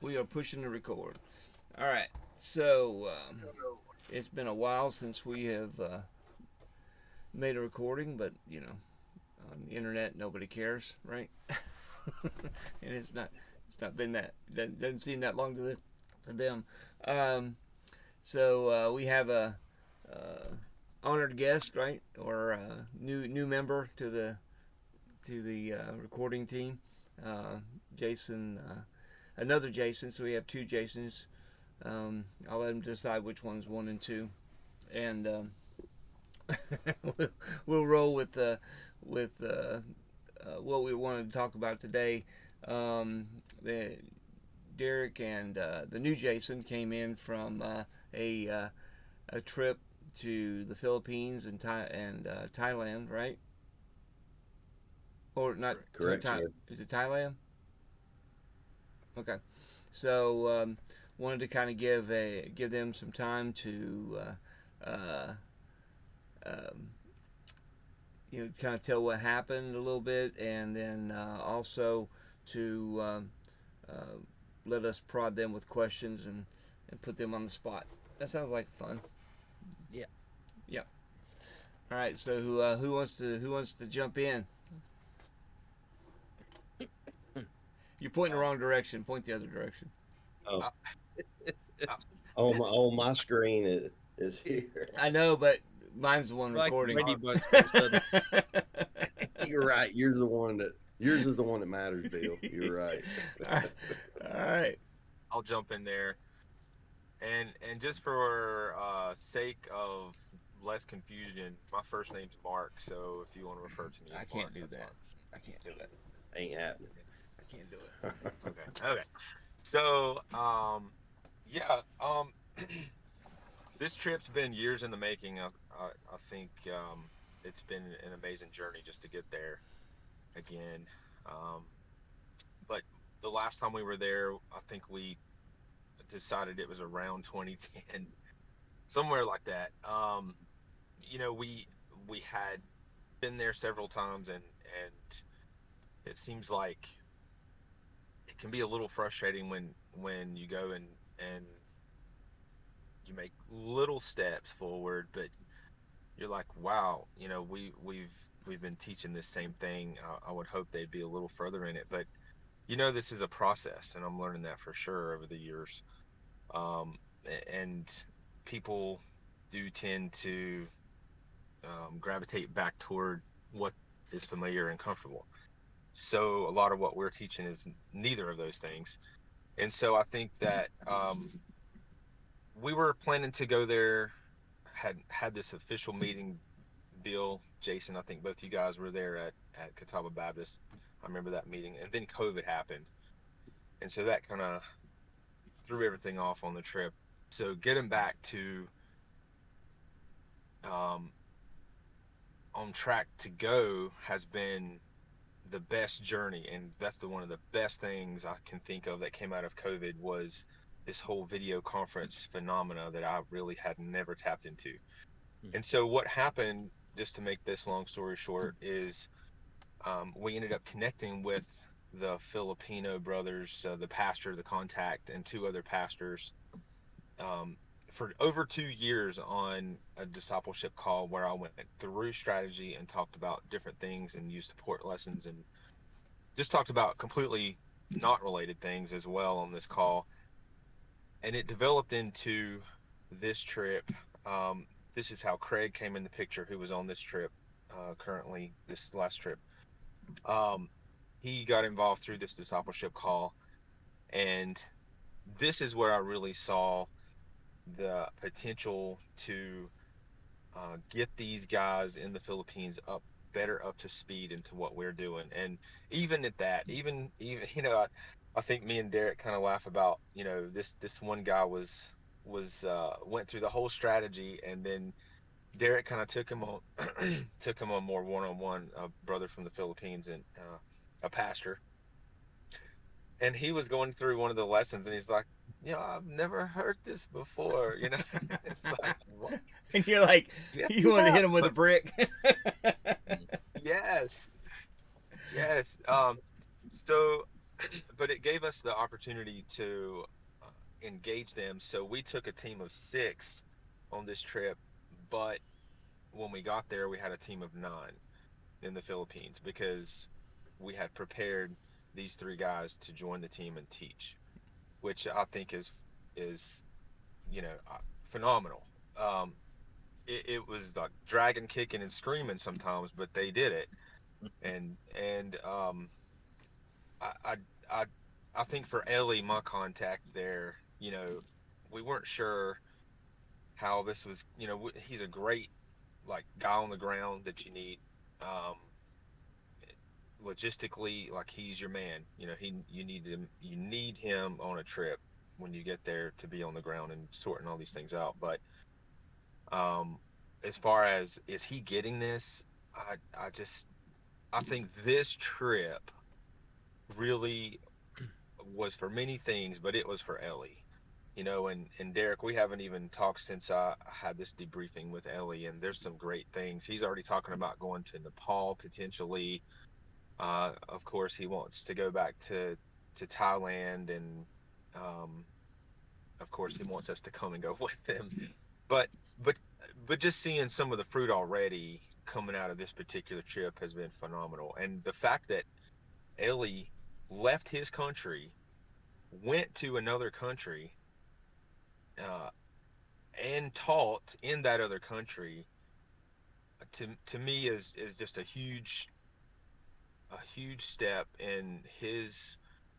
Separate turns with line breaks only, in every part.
We are pushing the record. All right. So it's been a while since we have made a recording, but on the internet nobody cares, right? And it's not been that doesn't seem that long to them. Um, so we have a honored guest, right, or new member to the recording team, uh, Jason. Another Jason. So we have two Jasons. I'll let him decide which one's one and two, and we'll roll with what we wanted to talk about today. The Derek and the new Jason came in from a a trip to the Philippines and Thailand, right? Or not to
Correct, sir.
Is it Thailand? Okay. So wanted to kind of give them some time to um, kind of tell what happened a little bit, and then also to uh, let us prod them with questions and put them on the spot. That sounds like fun.
Yeah.
Yeah. All right. So who wants to jump in? You're pointing the
Uh,
wrong direction. Point the other direction.
Oh,
uh, uh,
on my screen is here.
I know, but mine's the one
like the
recording.
Brady
Uh,
Bunch all of a sudden.
you're right. Yours is the one that matters, Bill. You're right.
All right.
I'll jump in there, and just for sake of less confusion, my first name's Mark. So if you want to refer to me as
I can't
Mark,
do
that's
that.
fine.
I can't do that.
Ain't happening.
I can't do it.
Okay. Okay. So yeah. This trip's been years in the making. I think it's been an amazing journey just to get there again. Um, but the last time we were there, I think we decided it was around 2010, somewhere like that. We had been there several times, and it seems like it can be a little frustrating when you go and you make little steps forward, but you're like, wow, we've been teaching this same thing. I would hope they'd be a little further in it, but this is a process, and I'm learning that for sure over the years. Um, and people do tend to gravitate back toward what is familiar and comfortable. So a lot of what we're teaching is neither of those things. And so I think that we were planning to go there, had this official meeting. Bill, Jason, I think both you guys were there at Catawba Baptist. I remember that meeting, and then COVID happened, and so that kind of threw everything off on the trip. So getting back to um, on track to go has been the best journey, and that's the one of the best things I can think of that came out of COVID was this whole video conference phenomena that I really had never tapped into.
Hmm.
And so what happened, just to make this long story short, is we ended up connecting with the Filipino brothers, the pastor, the contact, and two other pastors um, for over 2 years on a discipleship call where I went through strategy and talked about different things and used support lessons and just talked about completely not related things as well on this call. And it developed into this trip. Um, this is how Craig came in the picture, who was on this trip currently, this last trip. Um, he got involved through this discipleship call, and this is where I really saw the potential to get these guys in the Philippines better up to speed into what we're doing. And even at that, even I think me and Derek kind of laugh about this one guy was went through the whole strategy, and then Derek kind of took him on took him on more one-on-one, a brother from the Philippines and a pastor, and he was going through one of the lessons, and he's like, I've never heard this before. It's like, what?
And you're like,
Yeah,
you want to
yeah,
hit him with a
but
brick.
Hmm.
yes, yes. So. but it gave us the opportunity to engage them. So we took a team of 6 on this trip, but when we got there, we had a team of 9 in the Philippines because we had prepared these 3 guys to join the team and teach, which I think is you know phenomenal. Um, it was like dragon kicking and screaming sometimes, but they did it, and I I I, I think for Ellie, my contact there, we weren't sure how this was. He's a great like guy on the ground that you need. Um, Logistically, like he's your man. You need him on a trip when you get there to be on the ground and sorting all these things out. But um, as far as is he getting this, I think this trip really was for many things, but it was for Ellie. And Derek, we haven't even talked since I had this debriefing with Ellie, and there's some great things. He's already talking about going to Nepal potentially. Of course, he wants to go back to Thailand, and um, of course, he wants us to come and go with him. But but but just seeing some of the fruit already coming out of this particular trip has been phenomenal, and the fact that Ellie left his country, went to another country, uh, and taught in that other country, to me is just a huge step in his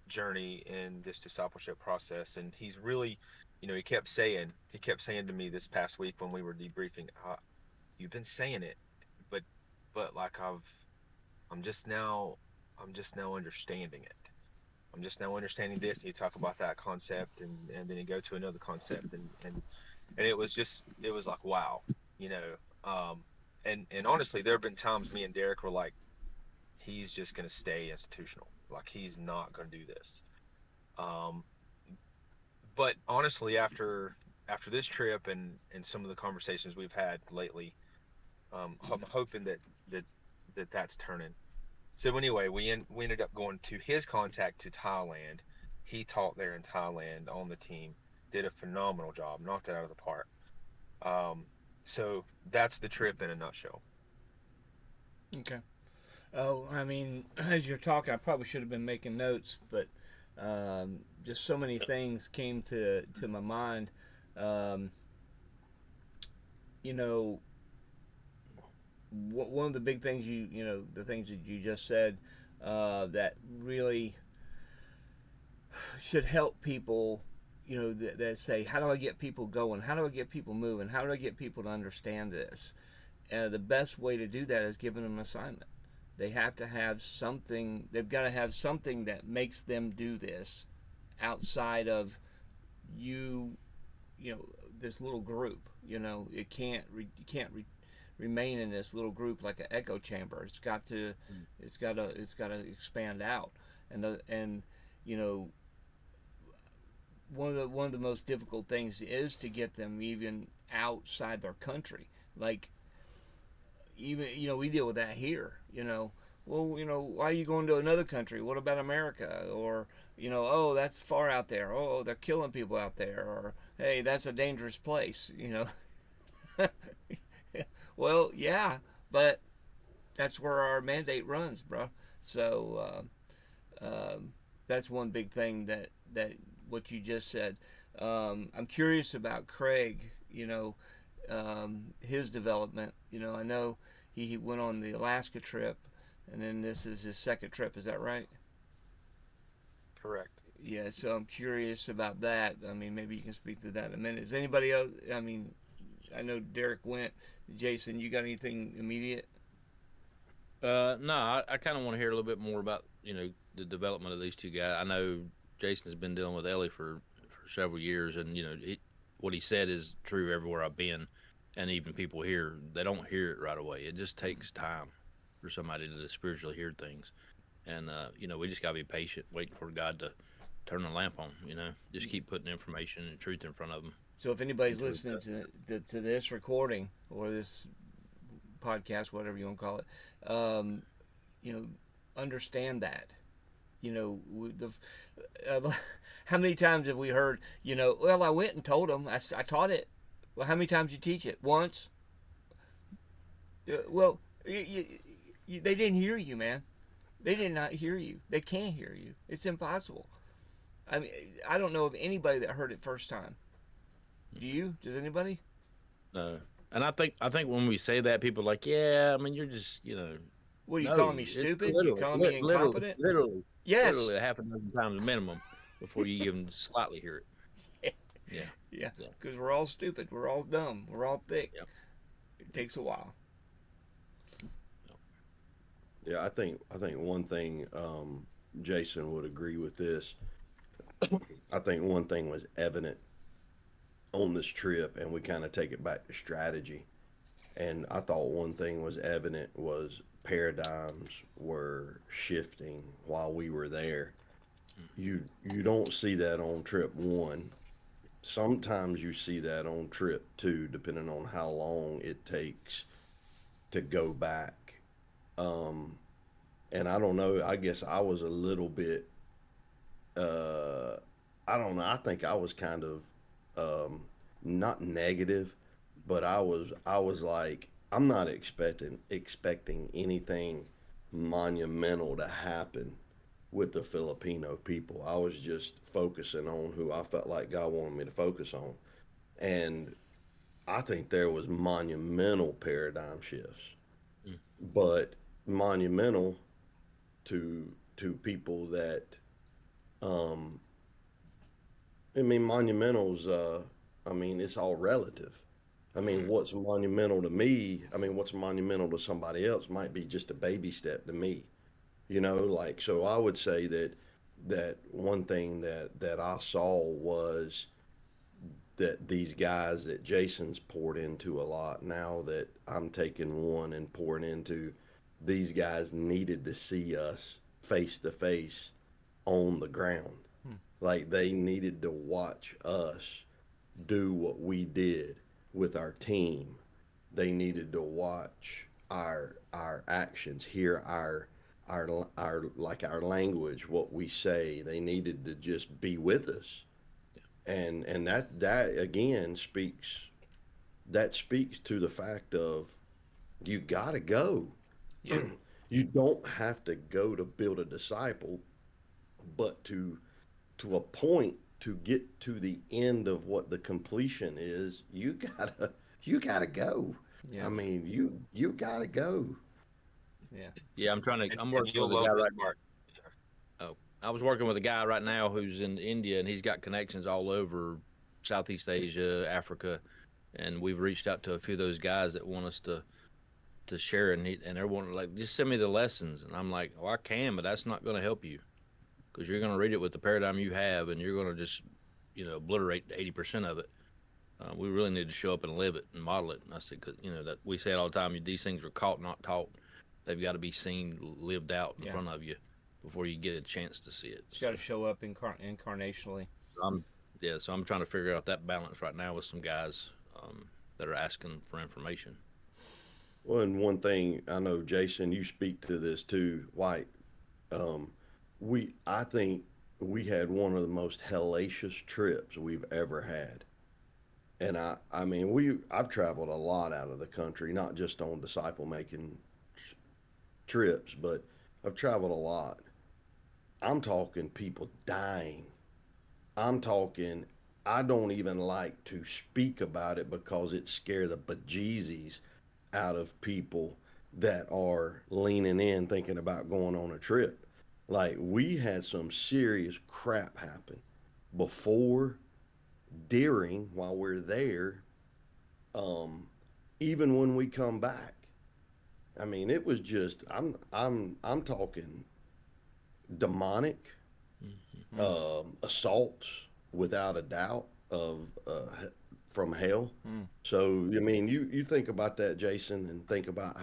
journey in this discipleship process. And he's really, he kept saying to me this past week when we were debriefing, you've been saying it, but like I'm just now understanding it. I'm just now understanding this. And you talk about that concept, and then you go to another concept, and it was like, wow, you know. And honestly, there have been times me and Derek were like, he's just going to stay institutional. Like he's not going to do this. Um, but honestly, after this trip and some of the conversations we've had lately, I'm hoping that that's turning. So anyway, we ended up going to his contact to Thailand. He taught there in Thailand on the team, did a phenomenal job, knocked it out of the park. Um, so that's the trip in a nutshell.
Okay. Oh, I mean, as you're talking, I probably should have been making notes, but just so many things came to my mind. Um, you know, one of the big things the things that you just said that really should help people. That say, how do I get people going? How do I get people moving? How do I get people to understand this? And the best way to do that is giving them an assignment. They have to have something. They've got to have something that makes them do this outside of you. This little group. You can't remain in this little group like an echo chamber. It's got to expand out. And you know one of the most difficult things is to get them even outside their country. Like, even we deal with that here. Well, why are you going to another country? What about America? Or, oh, that's far out there. Oh, they're killing people out there. Or, hey, that's a dangerous place. Well, yeah, but that's where our mandate runs, bro. So that's one big thing that what you just said. I'm curious about Craig. His development. I know he went on the Alaska trip, and then this is his second trip. Is that right?
Correct.
Yeah. So I'm curious about that. I mean, maybe you can speak to that in a minute. Is anybody else? I mean, I know Derek went. Jason, you got anything immediate?
No, I kind of want to hear a little bit more about the development of these two guys. I know Jason has been dealing with Ellie for several years, and what he said is true everywhere I've been, and even people here they don't hear it right away. It just takes time for somebody to spiritually hear things, and we just gotta be patient, waiting for God to turn the lamp on. Just keep putting information and truth in front of them
So if anybody's
until
listening to this recording or this podcast, whatever you want to call it, um, you know, understand that You know, how many times have we heard? You know, well, I went and told them. I taught it. Well, how many times you teach it? Once. Well, they didn't hear you, man. They did not hear you. They can't hear you. It's impossible. I mean, I don't know of anybody that heard it first time. Do you? Does anybody?
No. And I think when we say that, people are like, yeah, I mean, you're just,
What are you calling
no,
me
it's
stupid? You calling me incompetent?
literally
Yes.
a half a dozen times minimum before you even slightly hear it. Yeah,
Yeah,
yeah,
because we're all stupid. We're all dumb. We're all thick.
yeah,
It takes a while.
Yeah, I think one thing Jason would agree with this. I think one thing was evident on this trip, and we kind of take it back to strategy. And I thought one thing was evident was paradigms were shifting while we were there. You don't see that on trip one. Sometimes you see that on trip two, depending on how long it takes to go back. Um, and I don't know. I guess I was a little bit. Uh, I don't know. I think I was kind of um, not negative, but I was like, I'm not expecting anything monumental to happen with the Filipino people. I was just focusing on who I felt like God wanted me to focus on, and I think there was monumental paradigm shifts,
mm,
but monumental to people that um, I mean, monumentals. I mean, it's all relative. I mean,
mm,
what's monumental to me? I mean, what's monumental to somebody else might be just a baby step to me. Like so. I would say that one thing that I saw was that these guys that Jason's poured into a lot. Now that I'm taking one and pouring into, these guys needed to see us face to face on the ground.
Hmm.
Like they needed to watch us do what we did with our team. They needed to watch our actions, hear our like our language, what we say. They needed to just be with us. And that again speaks to the fact of you got to go.
Yeah.
You don't have to go to build a disciple, but to a point to get to the end of what the completion is, you gotta go. I
Yeah.
mean, you gotta go.
Yeah.
yeah. I'm
And
working
you'll
with a
love
guy
this
right.
part.
Oh, I was working with a guy right now who's in India, and he's got connections all over Southeast Asia, Africa, and we've reached out to a few of those guys that want us to share, and they're wanting like just send me the lessons, and I'm like, oh, I can, but that's not going to help you because you're going to read it with the paradigm you have, and you're going to just obliterate 80% of it. We really need to show up and live it and model it. And I said, cause that we say it all the time. These things are caught, not taught. They've got to be seen, lived out in
Yeah.
front of you before you get a chance to see it.
It's
So
got to show up incarnationally.
I'm yeah, so I'm trying to figure out that balance right now with some guys that are asking for information.
Well, and one thing I know, Jason, you speak to this too, White. Um, I think we had one of the most hellacious trips we've ever had. And I mean, I've traveled a lot out of the country, not just on disciple making trips, but I've traveled a lot. I'm talking people dying. I'm talking, I don't even like to speak about it because it scare the bejesus out of people that are leaning in thinking about going on a trip. Like we had some serious crap happen before, during, while we're there, um, even when we come back. I mean, it was just I'm talking demonic
Hmm.
assaults without a doubt of from hell.
Hmm.
So I mean, you think about that, Jason, and think about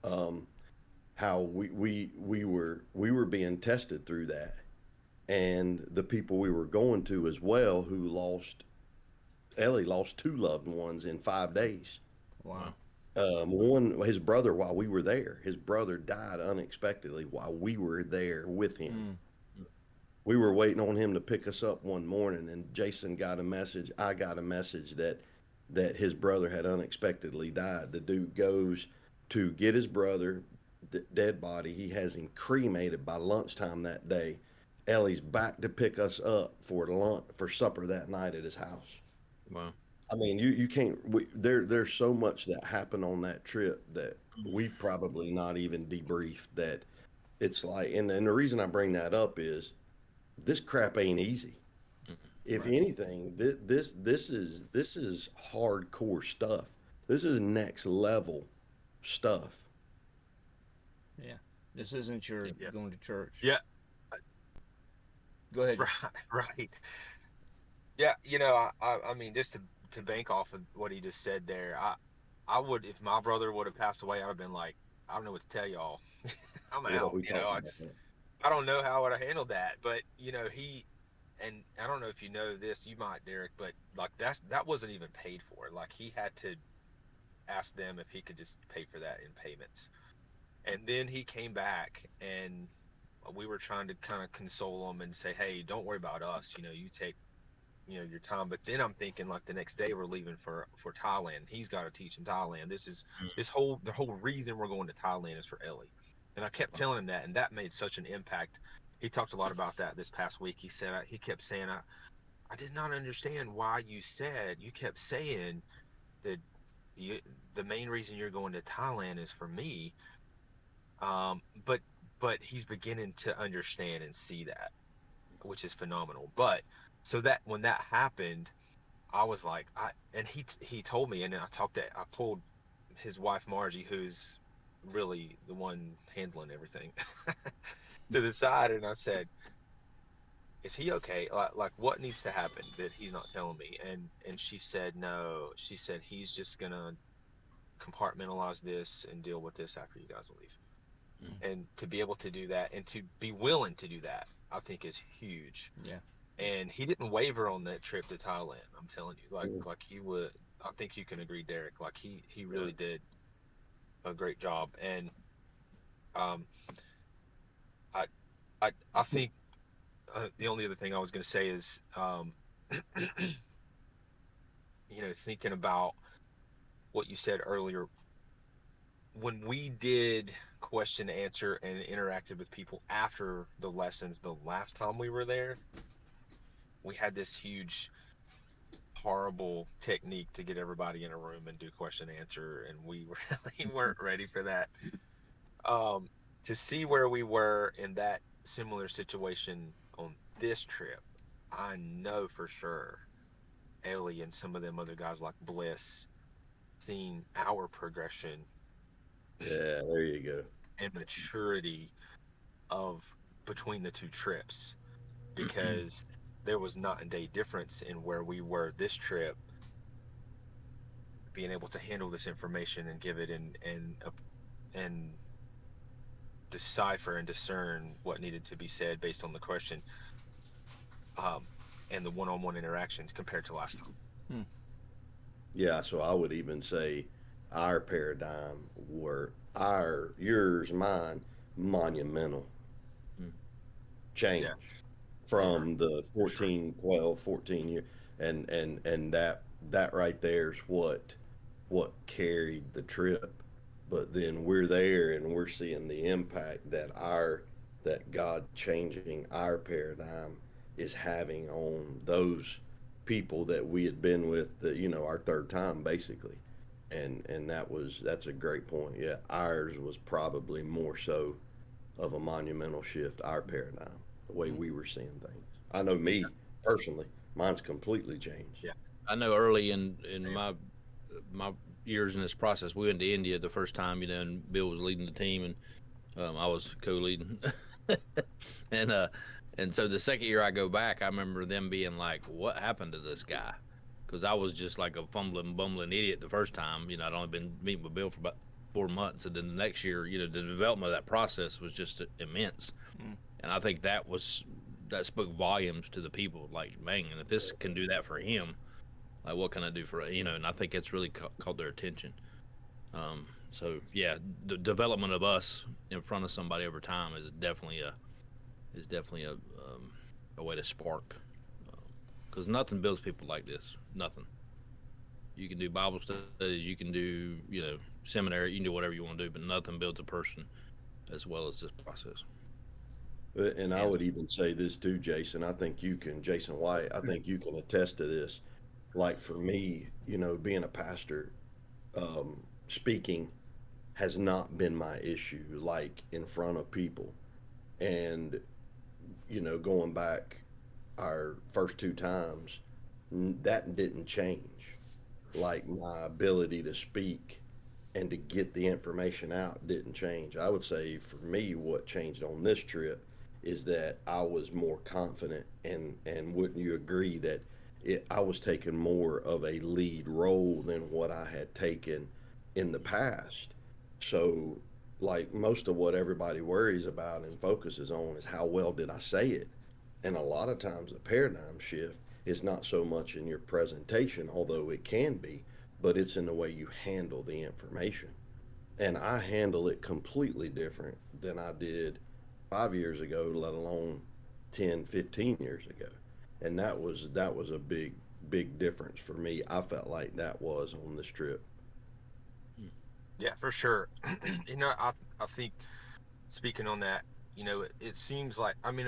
um, how we were being tested through that, and the people we were going to as well who lost. Ellie lost two loved ones in 5 days.
Wow.
Wow.
One, his brother, while we were there, his brother died unexpectedly while we were there with him.
Mm.
We were waiting on him to pick us up one morning, and Jason got a message. I got a message that his brother had unexpectedly died. The dude goes to get his brother, dead body. He has him cremated by lunchtime that day. Ellie's back to pick us up for lunch for supper that night at his house.
Wow.
I mean, you can't. There's so much that happened on that trip that we've probably not even debriefed. That it's like, and the reason I bring that up is this crap ain't easy. If
Right.
anything, this is hardcore stuff. This is next level stuff.
Yeah. This isn't your
Yeah.
Yeah.
going to church.
Yeah.
Go ahead.
Right. Right. Yeah. I mean, just to bank off of what he just said there, I would, if my brother would have passed away, I would have been like, I don't know what to tell y'all. I'm
Yeah,
out.
we talked
I
about
just,
that.
I don't know how I would have handled that. But and I don't know if you know this, you might, Derek, but like that wasn't even paid for. Like he had to ask them if he could just pay for that in payments. And then he came back and we were trying to kind of console him and say, hey, don't worry about us. You take your time. But then I'm thinking like the next day we're leaving for Thailand. He's got to teach in Thailand. The whole reason we're going to Thailand is for Ellie. And I kept telling him that, and that made such an impact. He talked a lot about that this past week. He kept saying, I did not understand why you kept saying that you, the main reason you're going to Thailand is for me. But he's beginning to understand and see that, which is phenomenal. But so that when that happened, I was like, and he told me, and then I pulled his wife Margie, who's really the one handling everything, to the side, and I said, "Is he okay? Like what needs to happen that he's not telling me?" And she said, "No." She said he's just gonna compartmentalize this and deal with this after you guys leave.
Mm.
And to be able to do that and to be willing to do that, I think is huge.
Yeah.
And he didn't waver on that trip to Thailand. I'm telling you, like
Mm.
he would. I think you can agree, Derek. Like he
Yeah.
really did a great job. And um, I I think the only other thing I was going to say is thinking about what you said earlier, when we did question answer and interacted with people after the lessons the last time we were there, we had this huge horrible technique to get everybody in a room and do question answer, and we really weren't ready for that. um to see where we were in that similar situation on this trip, I know for sure Ellie and some of them other guys like Bliss seeing our progression
Yeah, there you go.
and maturity of between the two trips, because there was night and day difference in where we were this trip, being able to handle this information and give it and decipher and discern what needed to be said based on the question, um, and the one-on-one interactions compared to last time.
Hmm.
Yeah, so I would even say our paradigm were yours, mine, monumental
Mm.
change
Yes, for
from the
sure.
14, 12, 14 year, and that right there is what carried the trip. But then we're there and we're seeing the impact that God changing our paradigm is having on those people that we had been with, our third time basically. And that's a great point. Yeah, ours was probably more so of a monumental shift, our paradigm, the way
Hmm.
we were seeing things. I know me personally, mine's completely changed.
Yeah,
I know early in
same.
my years in this process, we went to India the first time, and Bill was leading the team, and I was co-leading, and so the second year I go back, I remember them being like, "What happened to this guy?" Because I was just like a fumbling, bumbling idiot the first time. I'd only been meeting with Bill for about 4 months, and then the next year, the development of that process was just immense,
Hmm.
and I think that spoke volumes to the people. Like, man, and if this can do that for him, like, what can I do for? And I think it's really caught their attention. So yeah, the development of us in front of somebody over time is definitely a way to spark, because nothing builds people like this. Nothing. You can do Bible studies, you can do seminary, you can do whatever you want to do, but nothing builds a person as well as this process.
And I
Hands.
would even say this too, Jason. I think you can, Jason White, I think you can attest to this. Like for me, being a pastor, speaking has not been my issue, like in front of people. And, going back our first two times, that didn't change. Like my ability to speak and to get the information out didn't change. I would say for me, what changed on this trip is that I was more confident, and wouldn't you agree that I was taking more of a lead role than what I had taken in the past. So, like most of what everybody worries about and focuses on is how well did I say it, and a lot of times the paradigm shift is not so much in your presentation, although it can be, but it's in the way you handle the information. And I handle it completely different than I did 5 years ago, let alone 10, 15 years ago. And that was a big difference for me. I felt like that was on this trip.
Yeah, for sure. I think speaking on that, it seems like, I mean,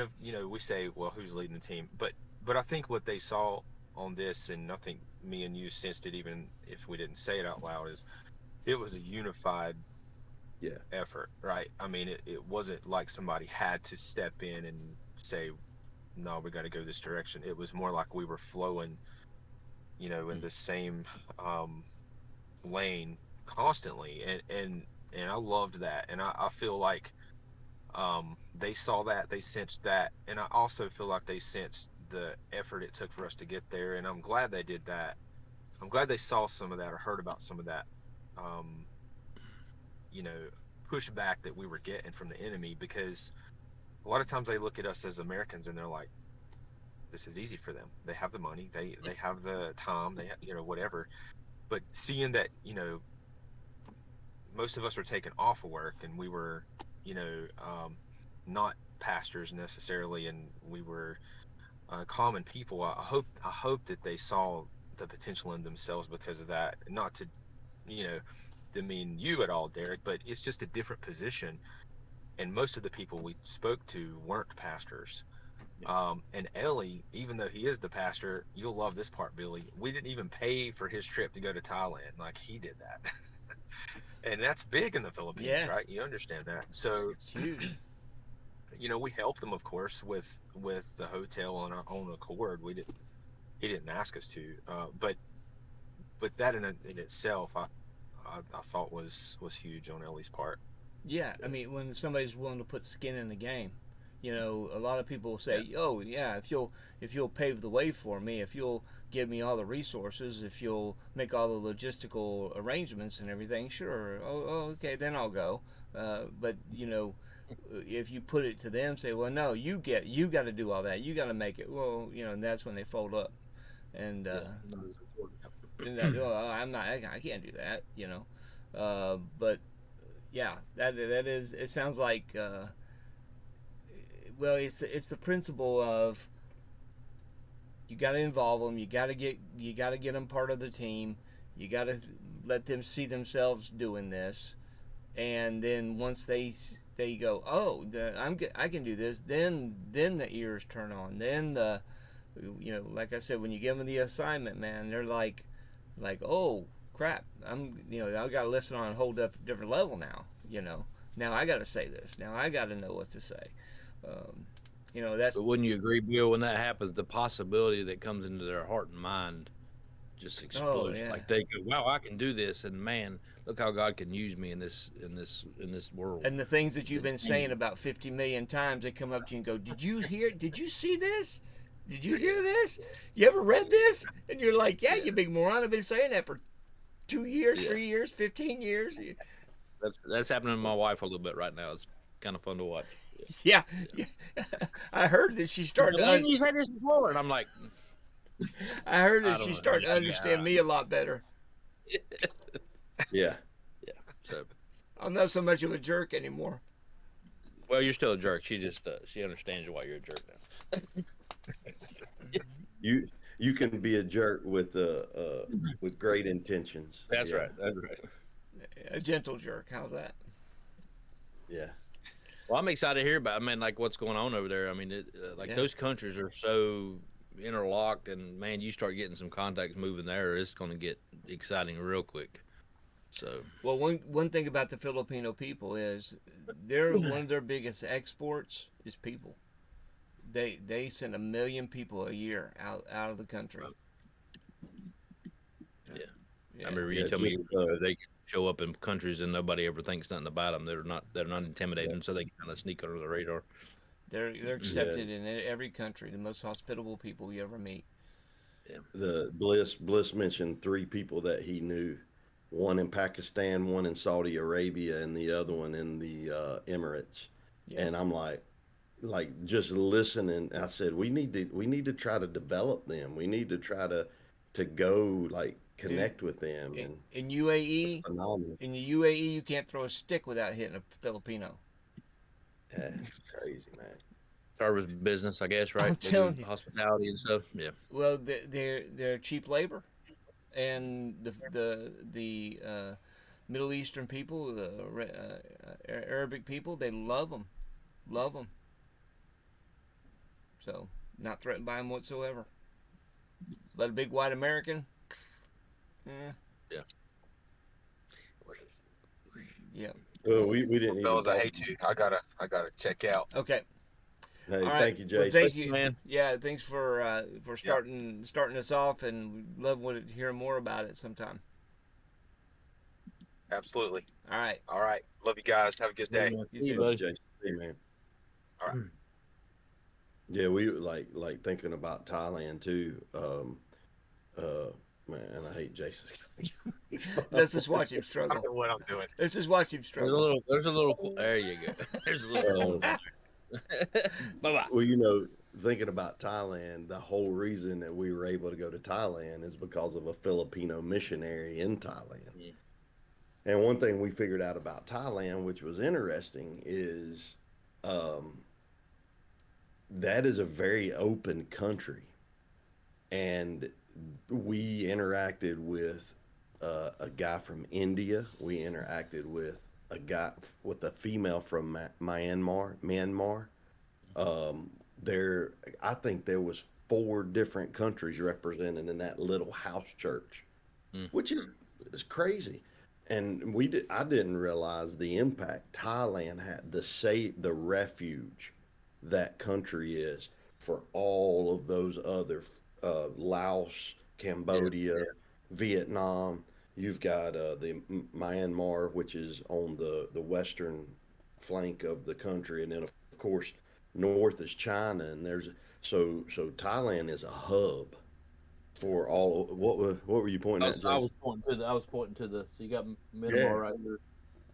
we say, well, who's leading the team, but I think what they saw on this, and I think me and you sensed it even if we didn't say it out loud, is it was a unified
Yeah.
effort, right? I mean, it wasn't like somebody had to step in and say, no, we got to go this direction. It was more like we were flowing, in the same um, lane constantly, and I loved that, and I feel like they saw that, they sensed that, and I also feel like they sensed the effort it took for us to get there, and I'm glad they did that. I'm glad they saw some of that or heard about some of that, um, you know, pushback that we were getting from the enemy, because a lot of times they look at us as Americans and they're like, this is easy for them. They have the money, they have the time, whatever. But seeing that, most of us were taken off of work, and we were, not pastors necessarily, and we were common people. I hope that they saw the potential in themselves because of that. Not to, you know, demean you at all, Derek, but it's just a different position. And most of the people we spoke to weren't pastors. And Ellie, even though he is the pastor, you'll love this part, Billy. We didn't even pay for his trip to go to Thailand. Like, he did that. And that's big in the Philippines,
Yeah,
right? You understand that. So,
it's huge.
we helped them, of course, with the hotel on our own accord. We didn't He didn't ask us to, but that in itself, I thought was huge on Ellie's part.
Yeah, I mean, when somebody's willing to put skin in the game, a lot of people
Yeah,
say, "Oh, yeah, if you'll pave the way for me, if you'll give me all the resources, if you'll make all the logistical arrangements and everything, sure. Oh, okay, then I'll go." But if you put it to them, say, "Well, no, you got to do all that. You got to make it." Well, and that's when they fold up, and
Yeah, not as important.
oh, I'm not, I can't do that, but yeah, that is. It sounds like well, it's the principle of you got to involve them. You got to get them part of the team. You got to let them see themselves doing this, and then once they go, oh, I can do this. Then the ears turn on. Then like I said, when you give them the assignment, man, they're like, oh crap, I got to listen on a whole different level now. Now I got to say this. Now I got to know what to say. Um, that's
But wouldn't you agree, Bill? When that happens, the possibility that comes into their heart and mind just
oh
explodes.
yeah.
Like they go, "Wow, I can do this!" And man, look how God can use me in this world.
And the things that you've
It's
been saying
amazing.
about 50 million times, they come up to you and go, "Did you hear? Did you see this? Did you
Yeah,
hear this? You ever read this?" And you're like, "Yeah,
yeah,
you big moron. I've been saying that for 2 years,
yeah.
3 years, 15 years."
That's happening to my wife a little bit right now. It's kind of fun to watch. Yeah,
Yeah,
yeah.
yeah. I heard that she's
She's
starting
like,
to.
"Why didn't you say this before?" And I'm like,
I heard
"I
that
don't
she's
know.
starting to
Yeah,
understand me a lot better.
Yeah.
yeah, So,
I'm not so much of a jerk anymore.
well, you're still a jerk. She just she understands why you're a jerk now.
You you can be a jerk with great intentions.
That's
Yeah,
right. That's right.
A gentle jerk. How's that?
yeah,
Well, I'm excited to hear about. I mean, like what's going on over there. I mean, like
Yeah.
those countries are so interlocked, and man, you start getting some contacts moving there, it's going to get exciting real quick. So,
Well, one thing about the Filipino people is they're one of their biggest exports is people. They send 1 million people a year out of the country.
yeah, I
Yeah.
remember you
yeah.
told me
Just
years ago they can show up in countries and nobody ever thinks nothing about them. They're not
yeah,
intimidating, so they can kind of sneak under the radar.
They're
yeah.
accepted in every country. The most hospitable people you ever meet.
Yeah,
The Bliss mentioned three people that he knew, one in Pakistan, one in Saudi Arabia, and the other one in the Emirates.
Yeah.
And I'm like just listening. I said we need to try to develop them. We need to try to go like
Dude,
connect with them, and
in
it's
UAE,
phenomenal.
in the UAE, you can't throw a stick without hitting a Filipino.
Yeah, it's crazy, man.
service business, I guess. Right?
I'm
They do
telling you.
hospitality and stuff. Yeah,
Well, they're cheap labor, and the Middle Eastern people, the Arabic people, they love them. So not threatened by them whatsoever. But a big white American, eh,
yeah.
yeah.
Well, we
Well,
didn't even
fellas, I
talk.
hate to. I gotta check out.
Okay.
Hey,
All right.
thank you,
Well,
Jason.
thank
Listen,
you.
man.
Yeah, thanks for
Yeah,
starting us off, and we love hearing more about it sometime.
absolutely.
All right.
All right. Love you guys. Have a good day.
You
See you,
too.
Love you,
buddy.
Jason. Hey, man.
All right.
Yeah, we like thinking about Thailand too. Uh, Man, and I hate Jason.
Let's just watch him
I don't
struggle.
know what I'm doing.
Let's just watch him
There's a
struggle.
little. There's a little. There you go. There's a little corn
um,
down there. Bye bye.
well, thinking about Thailand, the whole reason that we were able to go to Thailand is because of a Filipino missionary in Thailand. And one thing we figured out about Thailand, which was interesting, is um, that is a very open country. And we interacted with a guy from India. We interacted with a female from Myanmar. Um, there, I think there was four different countries represented in that little house church,
Mm.
which is crazy. And I didn't realize the impact Thailand had, the refuge that country is for all of those other Laos,
Yeah.
Cambodia, Vietnam. You've got the Myanmar, which is on the western flank of the country, and then of course north is China, and so Thailand is a hub for all. What were you pointing at,
I
Jason?
was pointing to the. I was pointing to the. So you got
Yeah,
Myanmar right there.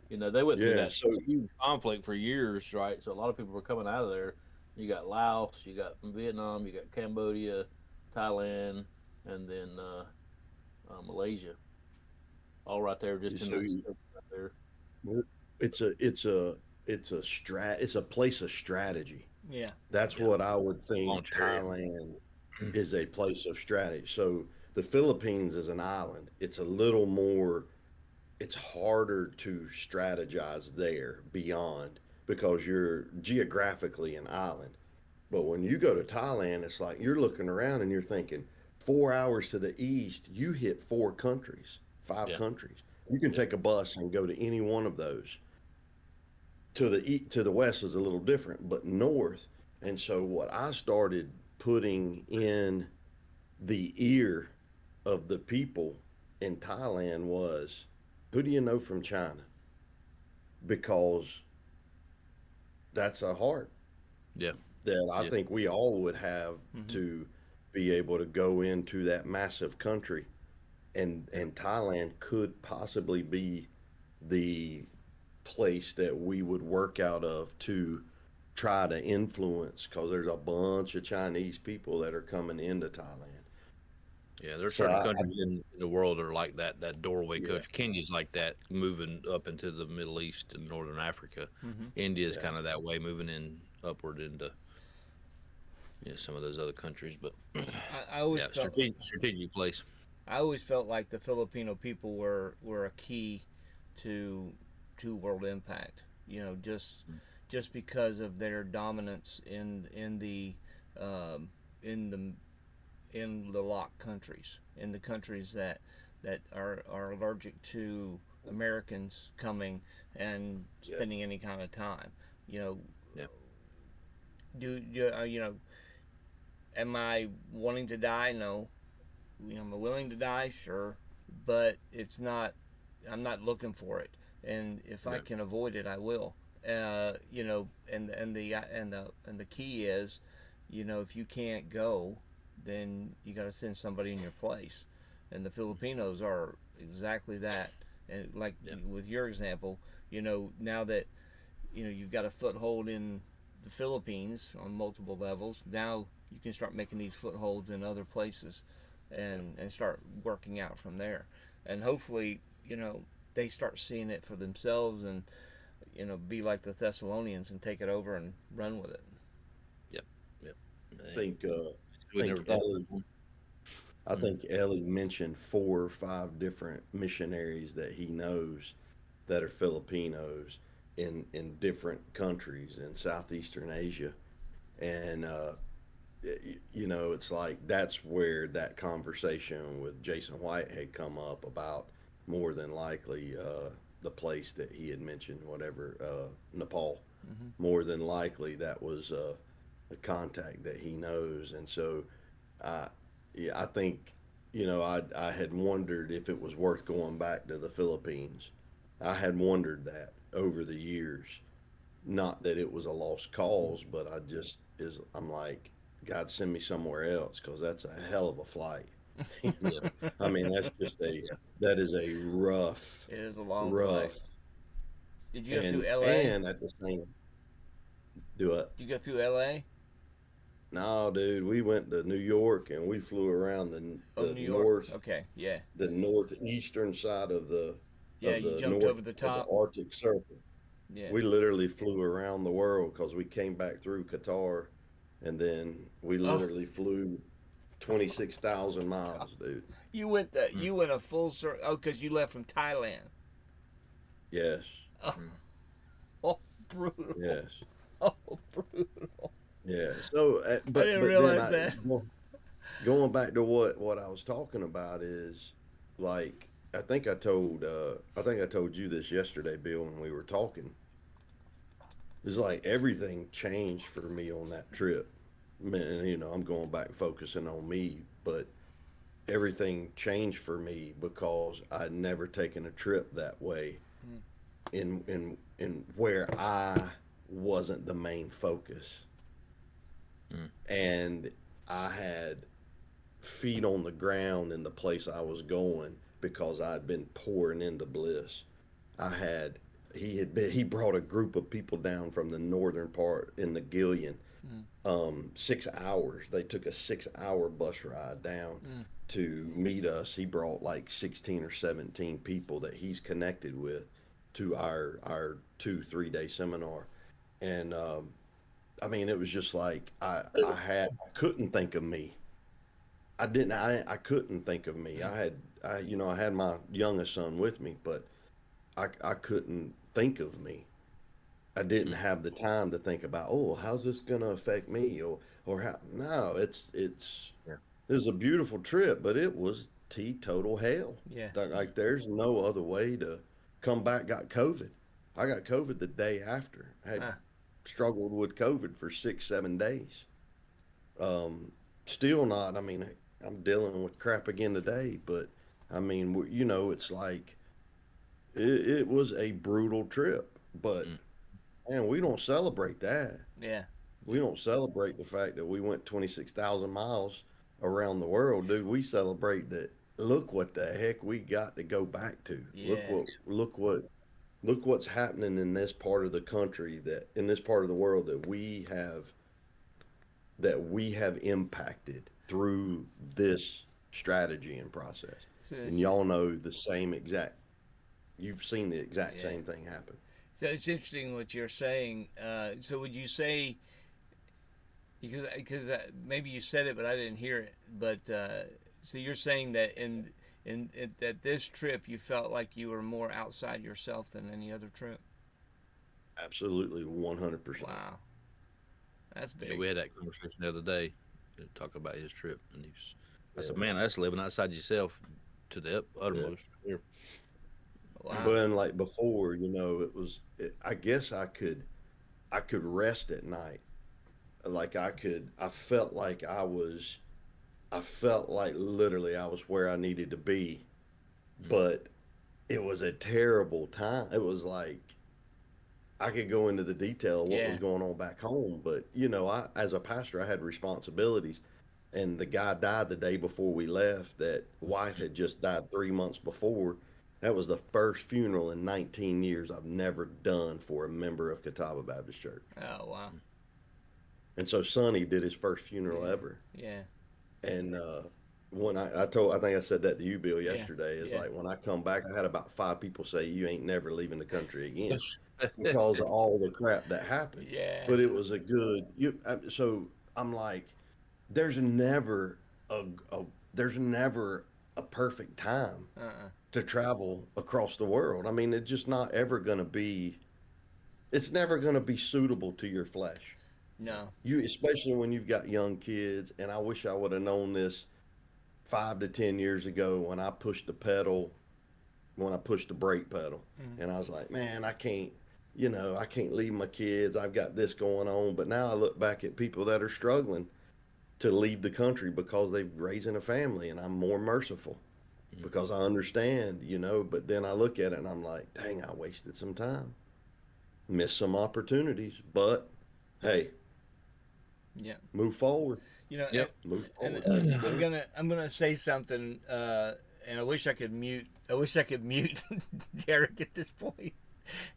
You know, they went through
yeah.
that
So
huge conflict for years, right? So a lot of people were coming out of there. You got Laos, you got Vietnam, you got Cambodia, Thailand, and then Malaysia, all right there, just in
so
that
you,
strip right there.
it's it's a place of strategy.
Yeah.
That's
Yeah,
what I would think
launch area.
Thailand is a place of strategy. So the Philippines is an island. It's a little more, it's harder to strategize there beyond because you're geographically an island. But when you go to Thailand, it's like you're looking around and you're thinking 4 hours to the east, you hit four countries, five
Yeah,
countries. You can
yeah,
take a bus and go to any one of those. To the west is a little different, but north. And so what I started putting in the ear of the people in Thailand was, who do you know from China? Because that's a heart
yeah,
that I
yeah,
think we all would have
Hmm.
to be able to go into that massive country,
yeah.
and Thailand could possibly be the place that we would work out of to try to influence because there's a bunch of Chinese people that are coming into Thailand.
Yeah, there are
So
certain countries in the world that are like that. That doorway
yeah,
country. Kenya's like that, moving up into the Middle East and Northern Africa.
Hmm.
India's
yeah,
kind of that way, moving in upward into some of those other countries. But
I always
yeah,
felt
strategic place.
I always felt like the Filipino people were a key to world impact. Just because of their dominance um, in the in the lock countries, in the countries that are allergic to Americans coming and
yeah,
spending any kind of time. You know,
Yeah,
you know, am I wanting to die? No. Am I willing to die? Sure, but it's not. I'm not looking for it, and if I
yeah,
can avoid it, I will. And the key is, if you can't go, then you got to send somebody in your place, and the Filipinos are exactly that. And like
yeah,
with your example, now that you've got a foothold in the Philippines on multiple levels. Now you can start making these footholds in other places,
yeah.
and start working out from there. And hopefully, they start seeing it for themselves, and be like the Thessalonians and take it over and run with it.
yep, yep.
I
Hey,
think
we never thought of it.
I
Mm,
think Ellie mentioned 4 or 5 different missionaries that he knows that are Filipinos in different countries in Southeastern Asia, and it's like that's where that conversation with Jason White had come up about more than likely the place that he had mentioned, whatever Nepal.
Hmm.
More than likely that was a contact that he knows, and so I, yeah, I think, I had wondered if it was worth going back to the Philippines. I had wondered that over the years. Not that it was a lost cause, but I'm like, God, send me somewhere else because that's a hell of a flight.
yeah,
I mean, that is a rough,
It is a long flight.
rough,
Did you go through
and
L.A.?
and at the same, do it.
Did you go through L.A.?
No, dude, we went to New York and we flew around
Oh, New York. Okay, yeah,
the northeastern side of the
yeah. You jumped over
north
the
of the
top.
Arctic Circle.
Yeah.
We literally flew around the world because we came back through Qatar, and then we
Oh,
literally flew 26,000 miles, dude.
mm,
you went a full circle. Oh, because you left from Thailand.
Yes,
Oh,
mm.
oh, brutal.
yes,
Oh, brutal.
yeah. So,
I
but
didn't
but then
realize that.
going back to what I was talking about is like I think I told you this yesterday, Bill, when we were talking. It's like everything changed for me on that trip. Man, I'm going back focusing on me, but everything changed for me because I'd never taken a trip that way
Mm,
in where I wasn't the main focus.
Mm.
And I had feet on the ground in the place I was going because I'd been pouring into bliss. I had he brought a group of people down from the northern part in the Gillian,
mm,
6 hours. They took a 6 hour bus ride down
mm,
to meet us. He brought like 16 or 17 people that he's connected with to our 2 3 day seminar, and I mean it was just like I couldn't think of me. I couldn't think of me.
mm,
I had my youngest son with me, but I couldn't think of me. I didn't
Mm.
have the time to think about, oh, how's this going to affect me, or how. No,
Yeah,
it was a beautiful trip, but it was teetotal hell.
yeah.
Like there's no other way to come back. Got COVID. I got COVID the day after. I had
Huh.
struggled with COVID for 6 7 days. Um, Still not. I mean, I'm dealing with crap again today, but I mean, it's like it was a brutal trip, but
mm,
man, we don't celebrate that.
Yeah.
We don't celebrate the fact that we went 26,000 miles around the world, dude. We celebrate that. Look what the heck we got to go back to.
Yeah.
Look what's happening in this part of the country that in this part of the world that we have impacted through this. strategy and process.
So
And
it's,
y'all know the same exact. You've seen the exact
yeah.
same thing happen.
So it's interesting what you're saying. So would you say because maybe you said it but I didn't hear it. But so you're saying that in that this trip you felt like you were more outside yourself than any other trip.
Absolutely, 100%.
Wow, that's
Yeah,
big.
we had that conversation the other day, talking about his trip, and he was, I
Yeah,
said, "Man, that's living outside yourself to the
yeah.
uttermost." Here.
Wow.
But like before, it was. I guess I could rest at night. Like I could. I felt like I was. I felt like literally I was where I needed to be,
Mm.
but it was a terrible time. It was like I could go into the detail of what was
Yeah.
going on back home, but I as a pastor, I had responsibilities, and the guy died the day before we left. That wife had just died 3 months before. That was the first funeral in 19 years I've never done for a member of Catawba Baptist Church.
Oh wow.
And so Sonny did his first funeral
Yeah.
ever.
Yeah.
And when I think I said that to you, Bill,
Yeah.
yesterday, is
Yeah.
like when I come back, I had about 5 people say, "You ain't never leaving the country again," because of all the crap that happened.
Yeah.
But it was a good. So I'm like, there's never a, a there's never a perfect time
Uh-uh.
to travel across the world. I mean, it's just not ever going to be. It's never going to be suitable to your flesh.
Yeah.
No.
Especially when you've got young kids. And I wish I would have known this 5 to 10 years ago when I pushed the brake pedal,
Mm.
and I was like, man, I can't leave my kids. I've got this going on. But now I look back at people that are struggling to leave the country because they've raising a family, and I'm more merciful
Mm.
because I understand. But then I look at it and I'm like, dang, I wasted some time, missed some opportunities. But hey,
Yeah.
move forward,
You know,
Yep.
move
and
forward. Keep
I'm
moving.
gonna I'm gonna say something, and I wish I could mute. I wish I could mute Derek at this point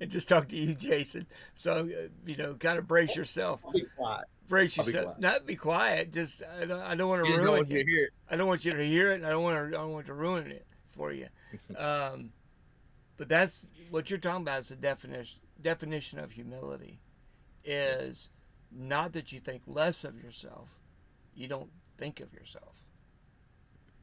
and just talk to you, Jason. So kind of brace yourself.
I'll be quiet.
Brace
I'll be
yourself.
quiet.
Not be quiet. Just I don't want to
You just don't
ruin
want
you.
you to hear
I don't want you to hear it, and I don't want to ruin it for you.
it.
Um, but that's what you're talking about. Is the definition of humility
Yeah.
is not that you think less of yourself. You don't think of yourself.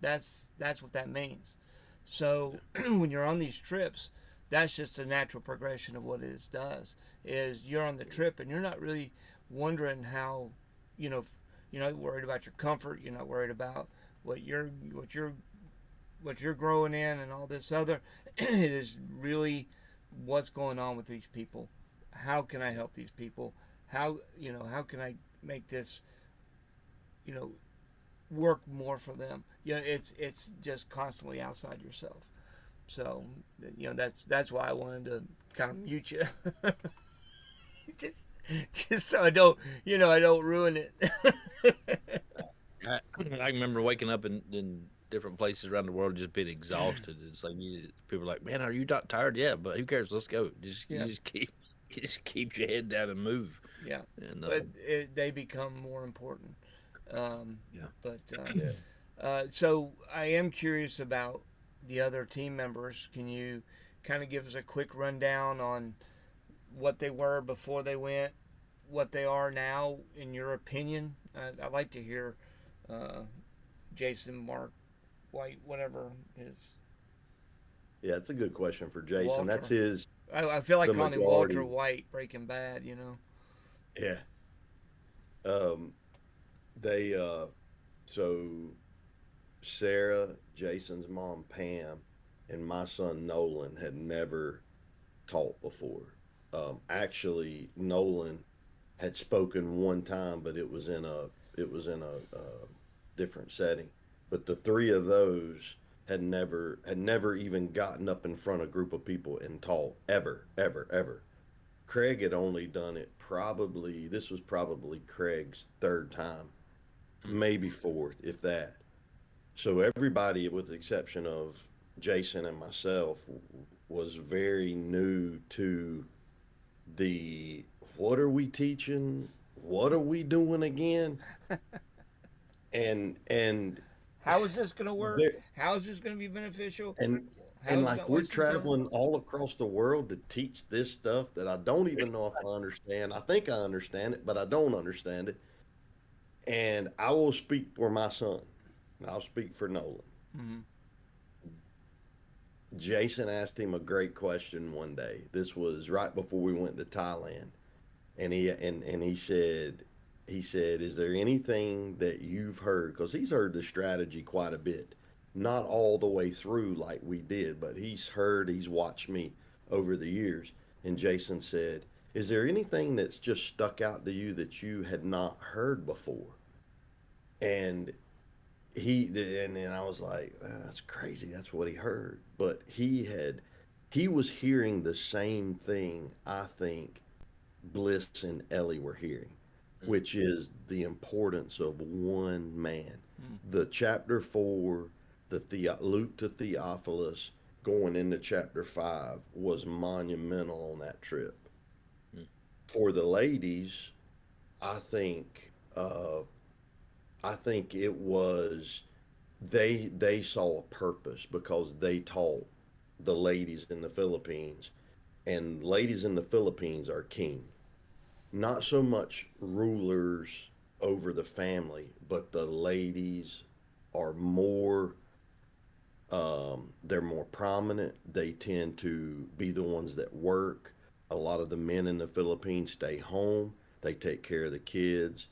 That's what that means.
Yeah.
So when you're on these trips, that's just a natural progression of what it does. Is you're on the trip and you're not really wondering how, you know, you're not worried about your comfort. You're not worried about what you're what you're what you're growing in and all this other. It is really what's going on with these people. How can I help these people? How can I make this you know work more for them? It's just constantly outside yourself. So that's why I wanted to kind of mute you, just just so I don't ruin it.
I remember waking up in different places around the world just being exhausted. It's like people are like, "Man, are you not tired?" Yeah, but who cares? Let's go. Just
Yeah,
you just keep you just keep your head down and move.
yeah,
And
but they become more important. Um,
yeah,
but
Yeah.
so I am curious about the other team members. Can you kind of give us a quick rundown on what they were before they went, what they are now, in your opinion? I'd like to hear uh, Jason, Mark, White, whatever is
Yeah, it's a good question for Jason. That's
Walter.
his
I feel like
the
calling him Walter
majority.
White, Breaking Bad. You know.
Yeah. Um, they so Sarah, Jason's mom, Pam, and my son Nolan had never taught before. Actually, Nolan had spoken one time, but it was in a different setting. But the three of those had never even gotten up in front of a group of people and taught ever, ever, ever. Craig had only done it probably. This was probably Craig's third time,
mm,
maybe fourth, if that. So everybody, with the exception of Jason and myself, was very new to the what are we teaching? What are we doing again? And
How is this going to work?
there
How is this going to be beneficial?
and
How
and
is it
like
going to
we're
waste some time?
traveling all across the world to teach this stuff that I don't even know if I understand. I think I understand it, but I don't understand it. And I will speak for my son. I'll speak for Nolan.
Mm-hmm.
Jason asked him a great question one day. This was right before we went to Thailand, and he said, "Is there anything that you've heard? Because he's heard the strategy quite a bit, not all the way through like we did, but he's watched me over the years." And Jason said, "Is there anything that's just stuck out to you that you had not heard before?" And and then I was like, that's crazy. That's what he heard. But he was hearing the same thing I think Bliss and Ellie were hearing,
Mm.
which is the importance of one man.
Mm.
The chapter 4, Luke to Theophilus going into chapter 5 was monumental on that trip.
Mm.
For the ladies, I think I think it was they saw a purpose because they taught the ladies in the Philippines, and ladies in the Philippines are king. Not so much rulers over the family, but the ladies are more they're more prominent. They tend to be the ones that work. A lot of the men in the Philippines stay home. They take care of the kids.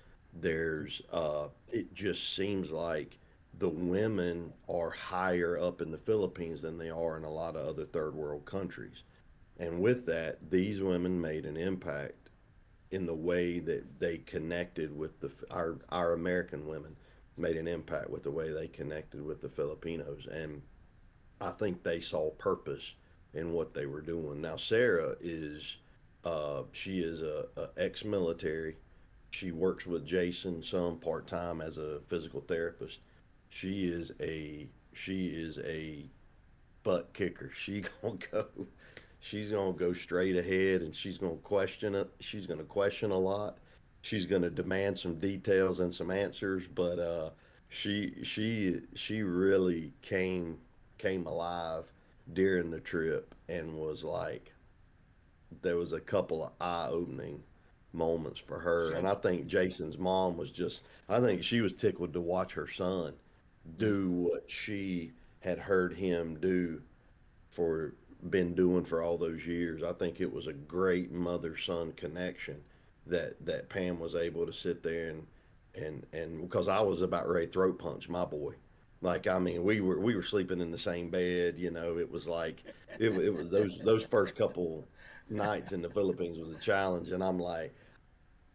It just seems like the women are higher up in the Philippines than they are in a lot of other third world countries. And with that, these women made an impact in the way that they connected with our American women made an impact with the way they connected with the Filipinos. And I think they saw purpose in what they were doing. Now Sarah is she is a ex-military. She works with Jason some part time as a physical therapist. She is a butt kicker. She's gonna go straight ahead, and she's gonna question it. She's gonna question a lot. She's gonna demand some details and some answers, but she really came alive during the trip and was like there was a couple of eye opening moments for her,
Sure.
and I think Jason's mom was just I think she was tickled to watch her son
Mm.
do what she had heard him do for been doing for all those years. I think it was a great mother son connection that Pam was able to sit there and because I was about ready to throat punch my boy. Like I mean, we were sleeping in the same bed. It was like it was those first couple nights in the Philippines was a challenge, and I'm like,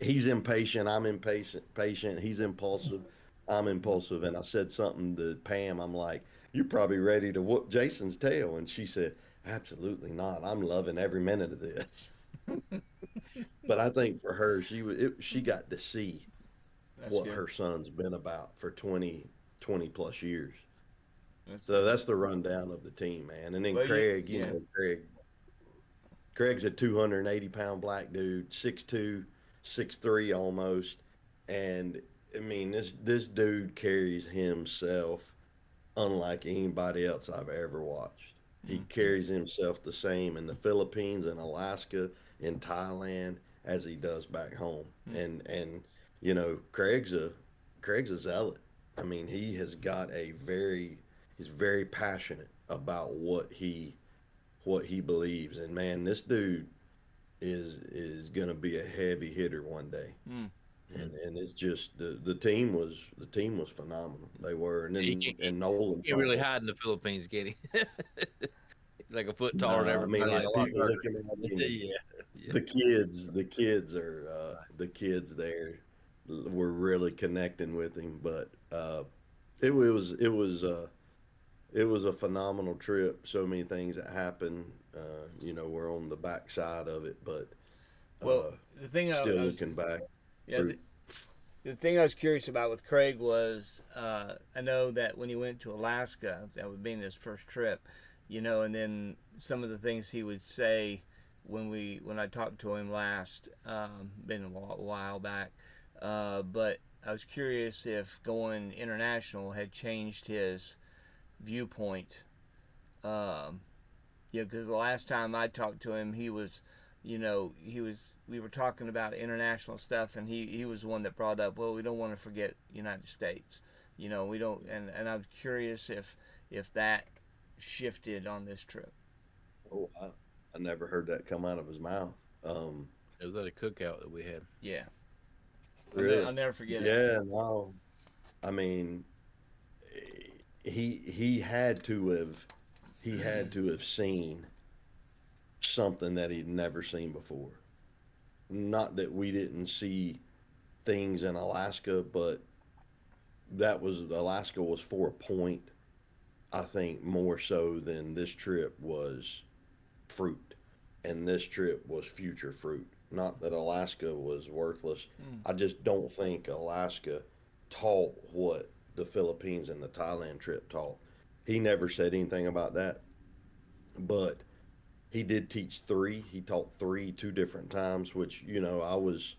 he's impatient. I'm impatient. Patient. He's impulsive. I'm impulsive. And I said something to Pam. I'm like, "You're probably ready to whoop Jason's tail." And she said, "Absolutely not. I'm loving every minute of this." But I think for her, she got to see
That's
what
good.
her son's been about for 20 plus years.
That's
So
good.
that's the rundown of the team, man. And then
Well, you,
Craig,
yeah.
Craig's a 280-pound black dude, 6'2", 6'3" almost. And I mean, this dude carries himself unlike anybody else I've ever watched. He
Mm-hmm.
carries himself the same in the Philippines and Alaska, in Thailand as he does back home. And Craig's a zealot. I mean, he's very passionate about what he believes. And man, this dude is going to be a heavy hitter one day.
Mm.
Mm.
And it's just the team was phenomenal. They were, and
He
then
can't,
and Nolan
he can't really
probably.
hide in the Philippines, can he? He's like a foot taller than
No, I mean
everybody and a
like
lot
people
darker.
looking at him, and
Yeah, yeah.
the kids there were really connecting with him. But it was a phenomenal trip. So many things that happened. We're on the backside of it, but
Well,
uh,
the thing
still
I was
looking back.
yeah the thing I was curious about with Craig was I know that when he went to Alaska, that would be his first trip, and then some of the things he would say when I talked to him last, been a while back, but I was curious if going international had changed his viewpoint. Um, yeah, because the last time I talked to him, he was, we were talking about international stuff, and he was the one that brought up, well, we don't want to forget United States. We don't, and I was curious if that shifted on this trip.
Oh, I never heard that come out of his mouth.
It was at a cookout that we had.
Yeah,
Really?
I'll never forget it.
Yeah, no. I mean, he had to have seen something that he'd never seen before. Not that we didn't see things in Alaska, but that was Alaska was for a point. I think more so than this trip was fruit, and this trip was future fruit. Not that Alaska was worthless.
Mm.
I just don't think Alaska taught what the Philippines and the Thailand trip taught. He never said anything about that, but he did teach three. He taught three two different times, which I was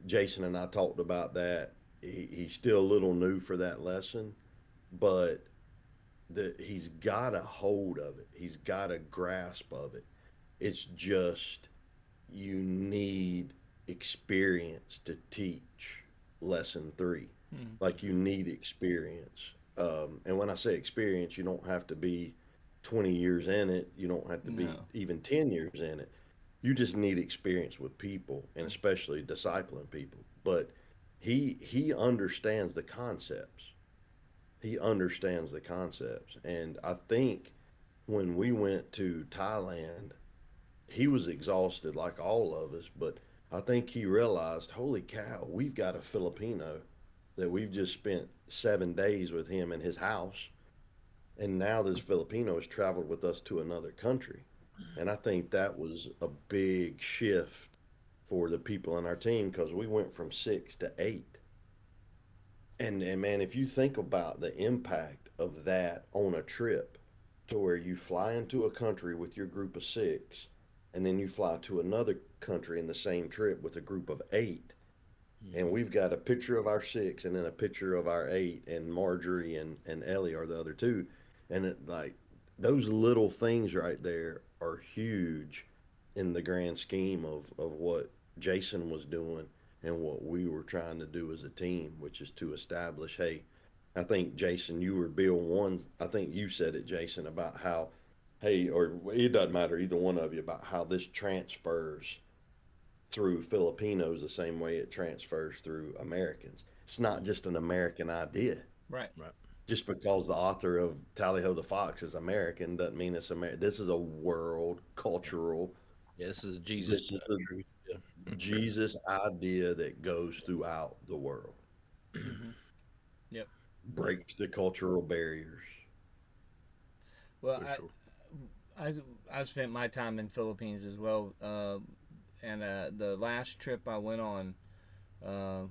Jason and I talked about that. He's still a little new for that lesson, but he's got a hold of it. He's got a grasp of it. It's just you need experience to teach lesson three.
Mm.
Like you need experience. And when I say experience, you don't have to be 20 years in it. You don't have to be
No.
even 10 years in it. You just need experience with people and especially discipling people. But he understands the concepts. He understands the concepts. And I think when we went to Thailand, he was exhausted like all of us, but I think he realized, holy cow, we've got a Filipino that we've just spent 7 days with him in his house. And now this Filipino has traveled with us to another country. And I think that was a big shift for the people in our team because we went from six to eight. And man, if you think about the impact of that on a trip, to where you fly into a country with your group of six, and then you fly to another country in the same trip with a group of eight, and
Mm-hmm.
we've got a picture of our six and then a picture of our eight, and Marjorie and Ellie are the other two, and like those little things right there are huge in the grand scheme of what Jason was doing and what we were trying to do as a team, which is to establish, hey, I think Jason, you were Bill one. I think you said it, Jason, about how, hey, or it doesn't matter either one of you about how this transfers through Filipinos the same way it transfers through Americans. It's not just an American idea.
Right.
Right.
Just because the author of Tally Ho the Fox is American doesn't mean it's American. This is a world cultural.
Yeah, this is Jesus
This is the
truth. Yeah.
Jesus idea that goes throughout the world,
Mm-hmm. Yep.
breaks the cultural barriers.
Well,
For sure.
I I've spent my time in Philippines as well, and the last trip I went on,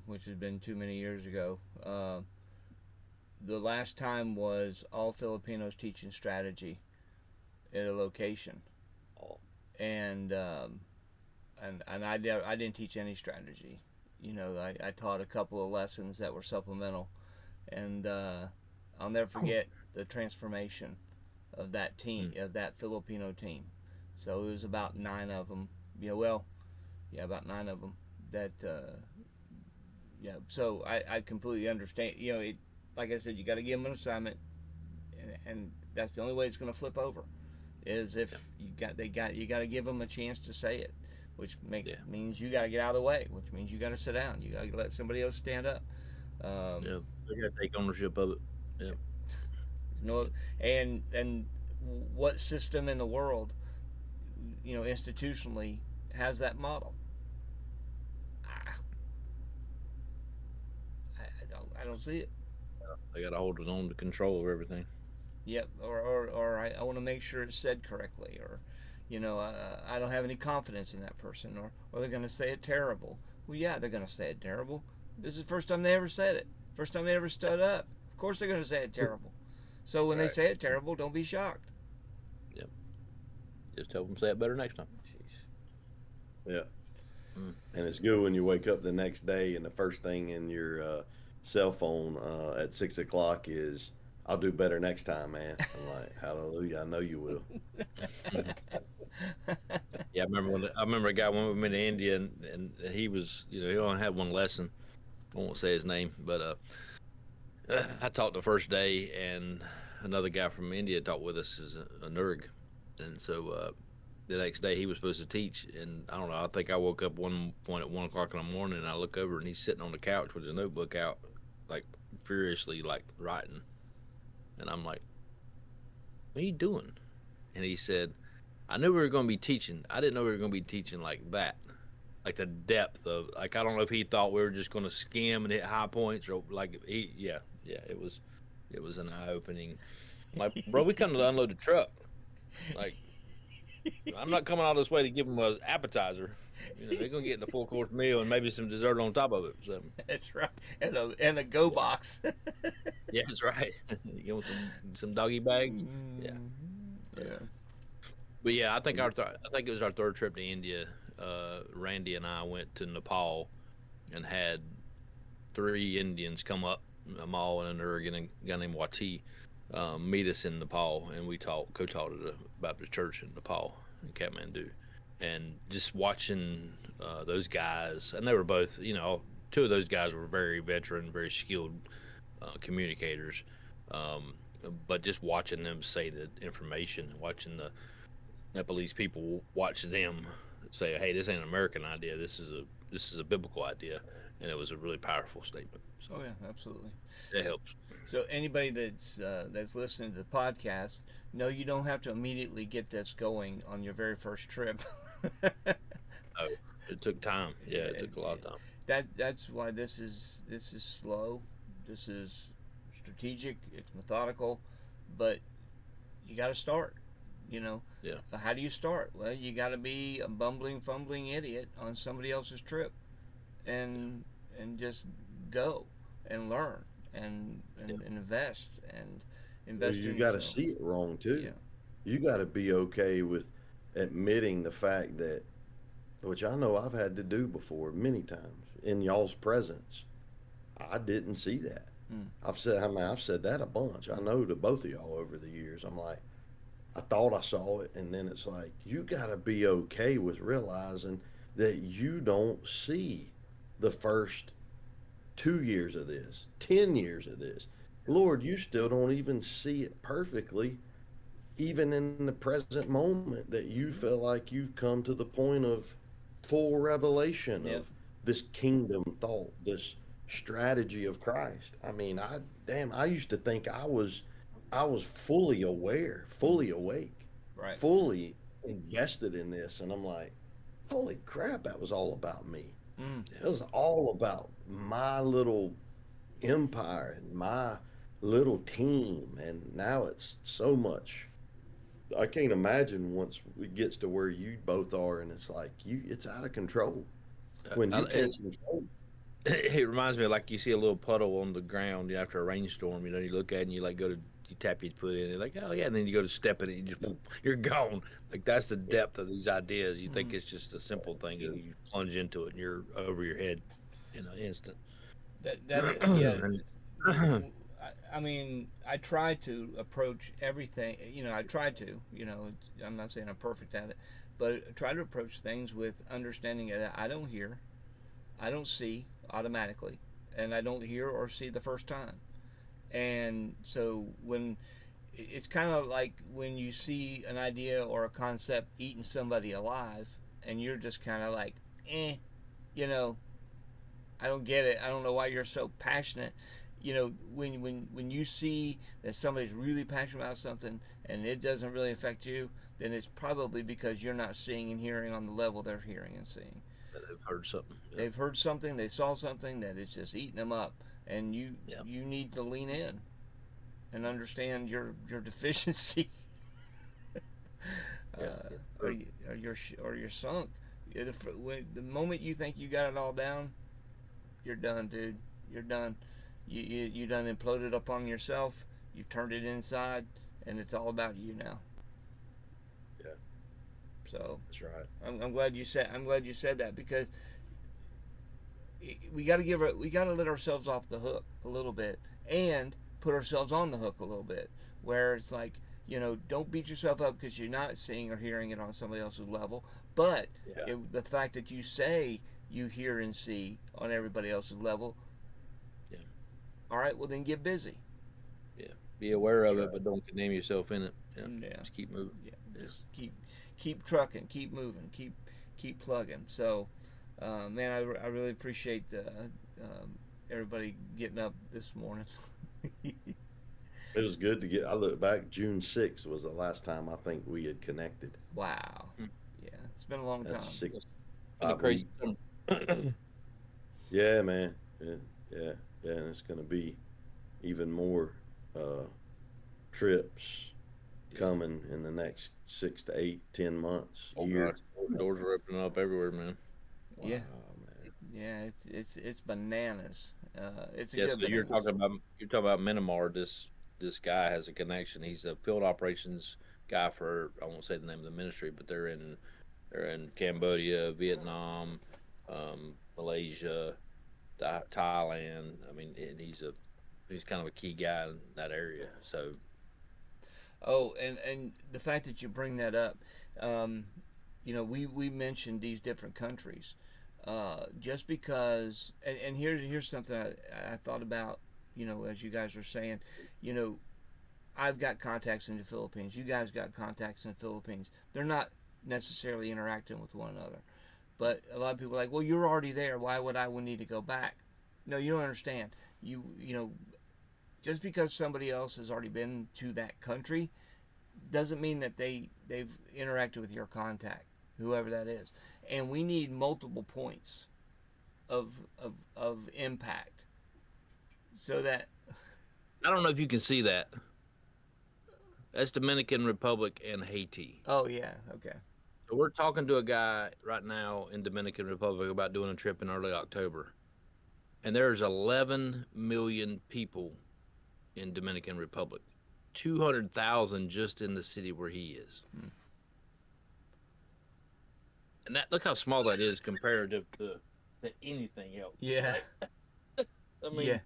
which has been too many years ago, the last time was all Filipinos teaching strategy at a location,
Oh,
and I didn't teach any strategy. I taught a couple of lessons that were supplemental, and I'll never forget the transformation of that team,
mm,
of that Filipino team. So it was about nine of them. Well, yeah, about nine of them. That yeah. So I completely understand. Like I said, you got to give them an assignment, and that's the only way it's going to flip over. Is
yeah.
if you got to give them a chance to say it, which makes
Yeah.
means you got to get out of the way, which means you got to sit down. You got to let somebody else stand up. Um,
Yeah. They got to take ownership of it. Yeah.
no, and what system in the world, institutionally has that model? I, I don't see it.
They got to hold it on to control of everything.
Yep, or I want to make sure it's said correctly, or I don't have any confidence in that person, or they're going to say it terrible. Well, yeah, they're going to say it terrible. This is the first time they ever said it. First time they ever stood up. Of course they're going to say it terrible. So when they
Right.
say it terrible, don't be shocked.
Yep. Just help them say it better next time.
Jeez.
Yeah.
Mm.
And it's good when you wake up the next day and the first thing in cell phone at 6 o'clock is, "I'll do better next time, man." I'm like, "Hallelujah, I know you will."
Yeah, I remember a guy went with me to India, and he was, he only had one lesson. I won't say his name, but I taught the first day, and another guy from India taught with us as a nerd, and so the next day he was supposed to teach, and I don't know. I think I woke up one point at 1 o'clock in the morning, and I look over, and he's sitting on the couch with his notebook out, like furiously, like writing, and I'm like, "What are you doing?" And he said, "I knew we were going to be teaching. I didn't know we were going to be teaching like that." Like the depth of, like, I don't know if he thought we were just going to skim and hit high points, or like yeah, it was an eye opening. I'm like, bro, we come to unload the truck. Like, I'm not coming all this way to give them a appetizer. They're gonna get the full course meal and maybe some dessert on top of it. So
That's right. And a go box.
yeah, that's right. You give them some doggy bags. Yeah,
Mm,
uh,
yeah.
but yeah, I think it was our third trip to India. Randy and I went to Nepal and had three Indians come up, Amal and Urgan and a guy named Wati, meet us in Nepal, and we co-taught at a Baptist church in Nepal, in Kathmandu, and just watching those guys, and they were both, two of those guys were very veteran, very skilled communicators, um, but just watching them say the information, watching the Nepalese people watch them say, "Hey, this ain't an American idea. This is a biblical idea," and it was a really powerful statement. So
Oh yeah, absolutely.
it helps.
So anybody that's listening to the podcast, no, you don't have to immediately get this going on your very first trip.
Oh, it took time. Yeah, it
And
took a lot of time.
that's why this is slow. This is strategic. It's methodical, but you got to start. You know,
Yeah,
how do you start? Well, you got to be a bumbling, fumbling idiot on somebody else's trip,
yeah,
and just go and learn
yeah.
and invest and
Well,
invest
you
in
got to
yourself.
see it wrong
Yeah.
too. You got to be okay with admitting the fact that, which I know I've had to do before many times in y'all's presence. I didn't see that.
Mm.
I've said that a bunch. I know to both of y'all over the years. I'm like, I thought I saw it, and then it's like you got to be okay with realizing that you don't see the first 2 years of this, 10 years of this. Lord, you still don't even see it perfectly, even in the present moment that you feel like you've come to the point of full revelation
Yep.
of this kingdom thought, this strategy of Christ. I mean, I used to think I was fully aware,
Mm.
fully awake,
Right.
fully invested in this, and I'm like, holy crap, that was all about me.
Mm.
It was all about my little empire and my little team, and now it's so much. I can't imagine once it gets to where you both are, and it's like it's out of control when you can't
It's
control.
it reminds me of, like, you see a little puddle on the ground after a rainstorm. You look at it and you, like, you tap your foot in it, like, oh yeah, and then you go to step in it, and you're gone. Like, that's the depth of these ideas. You think
Mm.
it's just a simple thing, and you plunge into it, and you're over your head in an instant.
That yeah.
And
I mean, I try to approach everything. I try to. I'm not saying I'm perfect at it, but I try to approach things with understanding that I don't hear, I don't see automatically, and I don't hear or see the first time. And so when it's kind of like when you see an idea or a concept eating somebody alive, and you're just kind of like, you know, I don't get it. I don't know why you're so passionate. When you see that somebody's really passionate about something and it doesn't really affect you, then it's probably because you're not seeing and hearing on the level they're hearing and seeing.
I've heard something. Yeah,
They've heard something, they saw something that is just eating them up, and you
yeah,
you need to lean in and understand your deficiency,
yeah.
or you're sunk. The moment you think you got it all down, you're done, dude. You're done. You done imploded upon yourself. You've turned it inside, and it's all about you now.
Yeah,
So
that's right.
I'm glad you said that, because we got to let ourselves off the hook a little bit and put ourselves on the hook a little bit, where it's like, don't beat yourself up because you're not seeing or hearing it on somebody else's level, but
Yeah.
the fact that you say you hear and see on everybody else's level,
Yeah.
all right, well then get busy.
Yeah. Be aware
That's
of it,
right.
but don't condemn yourself in it. Yeah.
Yeah,
Just keep moving.
yeah,
Yeah.
just keep trucking, keep moving, keep plugging. So, man, I really appreciate everybody getting up this morning.
It was good to get. I look back. June 6th was the last time I think we had connected.
Wow,
Mm.
yeah, it's been a long
That's
time.
six,
It's been a
five
crazy
weeks.
summer.
Yeah, man. Yeah, yeah, yeah. And it's going to be even more uh, trips
Yeah.
coming in the next 6 to 8, 10 months,
Oh gosh,
year.
doors are opening up everywhere, man.
Yeah,
Wow, man.
yeah, it's bananas. It's a
Yeah,
good
so
bananas.
you're talking about Myanmar. This guy has a connection. He's a field operations guy for, I won't say the name of the ministry, but they're in Cambodia, Vietnam, Malaysia, Thailand. I mean, and he's kind of a key guy in that area. So
Oh, and the fact that you bring that up, um, we mentioned these different countries, just because, and here's something I thought about, as you guys are saying, you know, I've got contacts in the Philippines. You guys got contacts in the Philippines. They're not necessarily interacting with one another, but a lot of people are like, well, you're already there. Why would I need to go back? No, you don't understand. Just because somebody else has already been to that country doesn't mean that they've interacted with your contact, whoever that is. And we need multiple points of impact so that.
I don't know if you can see that. That's Dominican Republic and Haiti.
Oh yeah, okay.
So we're talking to a guy right now in Dominican Republic about doing a trip in early October, and there's 11 million people in Dominican Republic, 200,000 just in the city where he is,
Hmm.
and that look how small that is comparative to anything else,
Yeah,
right? I
yeah,
mean,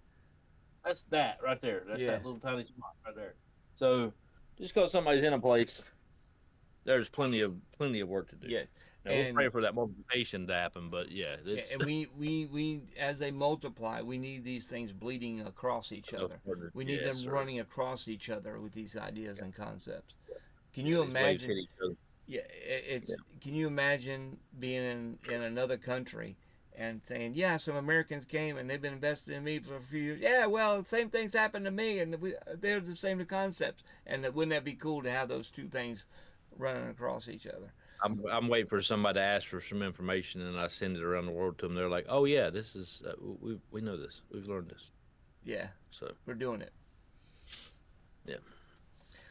that's that right there. That's
yeah,
that little tiny spot right there. So just because somebody's in a place, there's plenty of work to do.
yeah.
Now we'll
And
pray for that multiplication to happen, but yeah,
yeah,
it's
and we as they multiply, we need these things bleeding across each
those
other.
partners.
We need
Yes,
them
sir.
running across each other with these ideas
Yeah,
and concepts. Can
yeah.
you
These waves
imagine?
hit each other.
Yeah,
Yeah.
it's. Can you imagine being in another country and saying, "Yeah, some Americans came and they've been invested in me for a few years." Yeah, well, the same things happened to me, and they're the same concepts. And wouldn't that be cool to have those two things running across each other?
I'm waiting for somebody to ask for some information, and I send it around the world to them. They're like, "Oh yeah, this is we know this. We've learned this."
Yeah,
So
we're doing it.
yeah,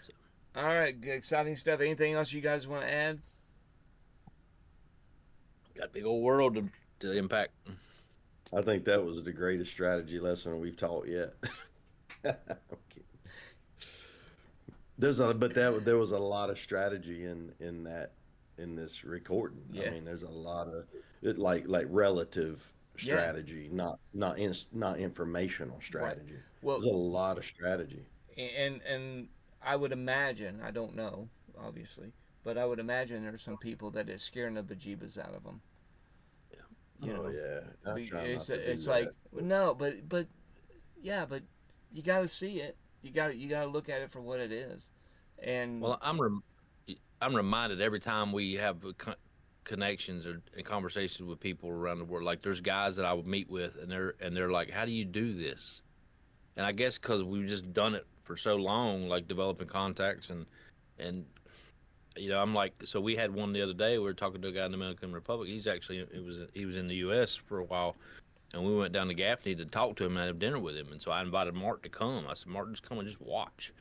so
All right, good, exciting stuff. Anything else you guys want to add?
got a big old world to impact.
I think that was the greatest strategy lesson we've taught yet. Okay. But there was a lot of strategy in this recording. I
Yeah,
mean, there's a lot of it, like relative
yeah,
strategy, not informational
right.
strategy.
Well,
There's a lot of strategy.
and I would imagine, I don't know, obviously, but I would imagine there's some people that is scaring the bejeebus out of them.
Yeah,
You
Oh
know,
yeah, I try
it's
not to do
it's like,
that.
no, but yeah, but you got to see it. You got to look at it for what it is. And
well, I'm reminded every time we have connections or and conversations with people around the world. Like there's guys that I would meet with, and they're like, "How do you do this?" And I guess because we've just done it for so long, like developing contacts and I'm like, so we had one the other day. We were talking to a guy in the Dominican Republic. He was in the U.S. for a while, and we went down to Gaffney to talk to him and have dinner with him. And so I invited Mark to come. I said, Mark, just come and just watch.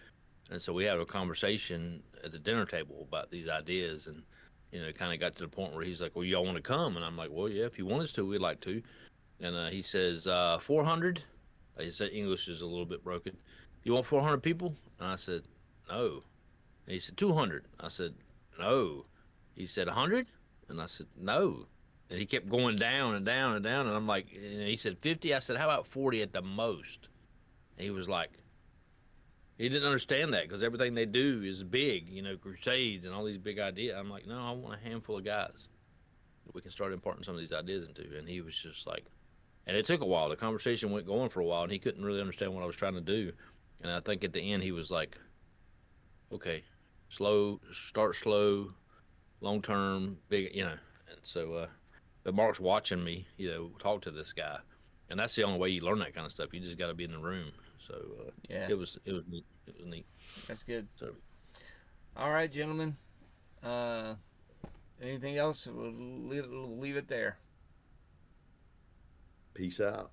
And so we had a conversation at the dinner table about these ideas, and it kind of got to the point where he's like, "Well, y'all want to come?" And I'm like, "Well, yeah, if you want us to, we'd like to." And he says, 400. He said English is a little bit broken. You want 400 people? And I said, no. And he said 200. I said, no. He said 100, and I said no. and he kept going down and down and down. And I'm like, he said 50. I said, how about 40 at the most? And he was like, he didn't understand that because everything they do is big, crusades and all these big ideas. I'm like, no, I want a handful of guys that we can start imparting some of these ideas into. And he was just like, and it took a while. The conversation went going for a while, and he couldn't really understand what I was trying to do. And I think at the end, he was like, okay, start slow, long term, big. And so, but Mark's watching me, talk to this guy, and that's the only way you learn that kind of stuff. You just got to be in the room. So
Yeah,
it was neat. It was neat.
that's good.
So
All right, gentlemen. Uh, Anything else? We'll leave it there.
Peace out.